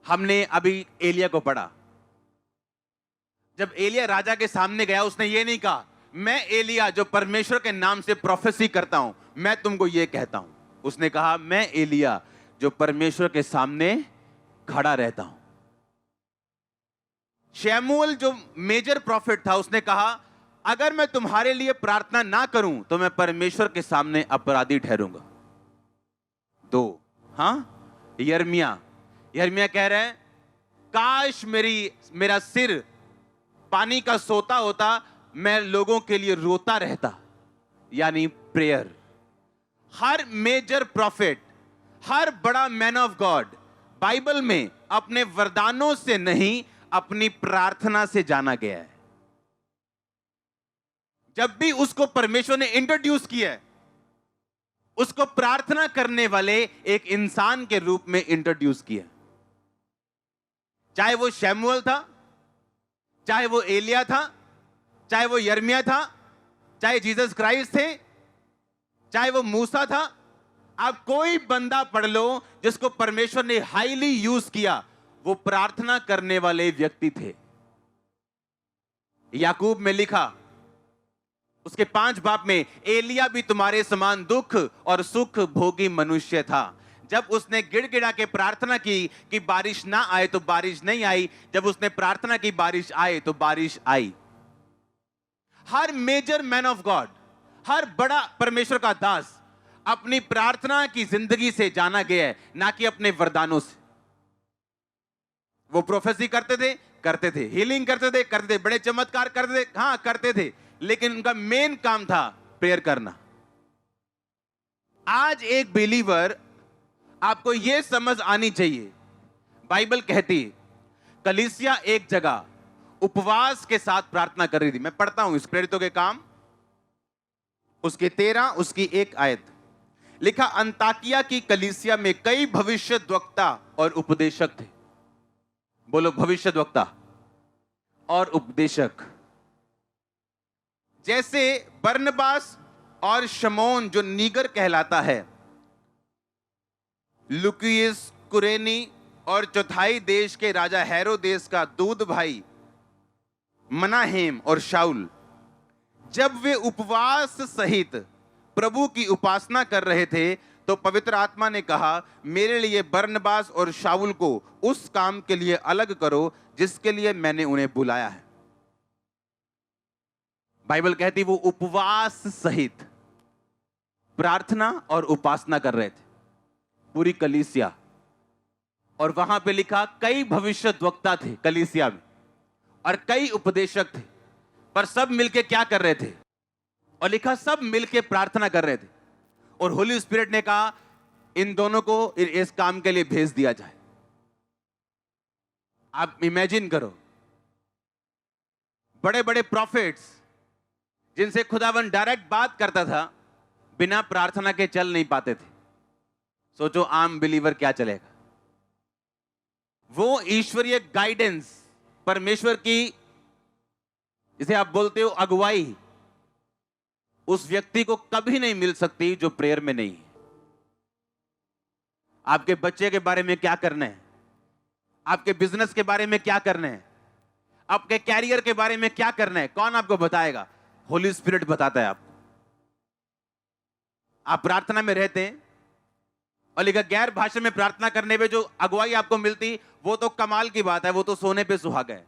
हमने अभी एलिया को पढ़ा। जब एलिया राजा के सामने गया, उसने ये नहीं कहा मैं एलिया जो परमेश्वर के नाम से प्रोफेसी करता हूं, मैं तुमको ये कहता हूं। उसने कहा मैं एलिया जो परमेश्वर के सामने खड़ा रहता हूं। शमूएल जो मेजर प्रॉफिट था, उसने कहा अगर मैं तुम्हारे लिए प्रार्थना ना करूं तो मैं परमेश्वर के सामने अपराधी ठहरूंगा। दो, हाँ, यिर्मयाह कह रहे हैं काश मेरा सिर पानी का सोता होता, मैं लोगों के लिए रोता रहता, यानी प्रेयर। हर मेजर प्रॉफिट, हर बड़ा मैन ऑफ गॉड बाइबल में अपने वरदानों से नहीं, अपनी प्रार्थना से जाना गया है। जब भी उसको परमेश्वर ने इंट्रोड्यूस किया है, उसको प्रार्थना करने वाले एक इंसान के रूप में इंट्रोड्यूस किया। चाहे वो शमूएल था, चाहे वो एलिया था, चाहे वो यिर्मयाह था, चाहे जीसस क्राइस्ट थे, चाहे वो मूसा था। आप कोई बंदा पढ़ लो जिसको परमेश्वर ने हाईली यूज किया, वो प्रार्थना करने वाले व्यक्ति थे। याकूब में लिखा उसके 5 बाब में, एलिया भी तुम्हारे समान दुख और सुख भोगी मनुष्य था। जब उसने गिड़गिड़ा के प्रार्थना की कि बारिश ना आए तो बारिश नहीं आई, जब उसने प्रार्थना की बारिश आए तो बारिश आई। हर मेजर मैन ऑफ गॉड, हर बड़ा परमेश्वर का दास अपनी प्रार्थना की जिंदगी से जाना गया है, ना कि अपने वरदानों से। वो प्रोफेसी करते थे, हीलिंग करते थे, बड़े चमत्कार करते थे, हाँ करते थे, लेकिन उनका मेन काम था प्रेयर करना। आज एक बिलीवर, आपको यह समझ आनी चाहिए, बाइबल कहती है कलीसिया एक जगह उपवास के साथ प्रार्थना कर रही थी। मैं पढ़ता हूं इस प्रेरितों के काम उसके 13 उसकी 1 आयत। लिखा, अंताकिया की कलीसिया में कई भविष्यद्वक्ता और उपदेशक थे। बोलो, भविष्यद्वक्ता और उपदेशक। जैसे बरनबास और शमौन जो नीगर कहलाता है, लुकियुस कुरेनी और चौथाई देश के राजा हेरोदेस का दूध भाई मनाहेम और शाऊल, जब वे उपवास सहित प्रभु की उपासना कर रहे थे तो पवित्र आत्मा ने कहा, मेरे लिए बरनबास और शाऊल को उस काम के लिए अलग करो जिसके लिए मैंने उन्हें बुलाया है। बाइबल कहती वो उपवास सहित प्रार्थना और उपासना कर रहे थे, पूरी कलीसिया। और वहां पे लिखा कई भविष्यद्वक्ता थे कलीसिया में और कई उपदेशक थे, पर सब मिलके क्या कर रहे थे? और लिखा सब मिलके प्रार्थना कर रहे थे। और होली स्पिरिट ने कहा इन दोनों को इस काम के लिए भेज दिया जाए। आप इमेजिन करो, बड़े बड़े प्रॉफिट्स जिनसे खुदावन डायरेक्ट बात करता था, बिना प्रार्थना के चल नहीं पाते थे। सोचो आम बिलीवर क्या चलेगा? वो ईश्वरीय गाइडेंस, परमेश्वर की जिसे आप बोलते हो अगुवाई, उस व्यक्ति को कभी नहीं मिल सकती जो प्रेयर में नहीं है। आपके बच्चे के बारे में क्या करना है, आपके बिजनेस के बारे में क्या करना है, आपके कैरियर के बारे में क्या करना है, कौन आपको बताएगा? होली स्पिरिट बताता है आपको। आप प्रार्थना में रहते हैं और लिखा गैर भाषा में प्रार्थना करने में जो अगुवाई आपको मिलती, वो तो कमाल की बात है, वो तो सोने पे सुहागा है।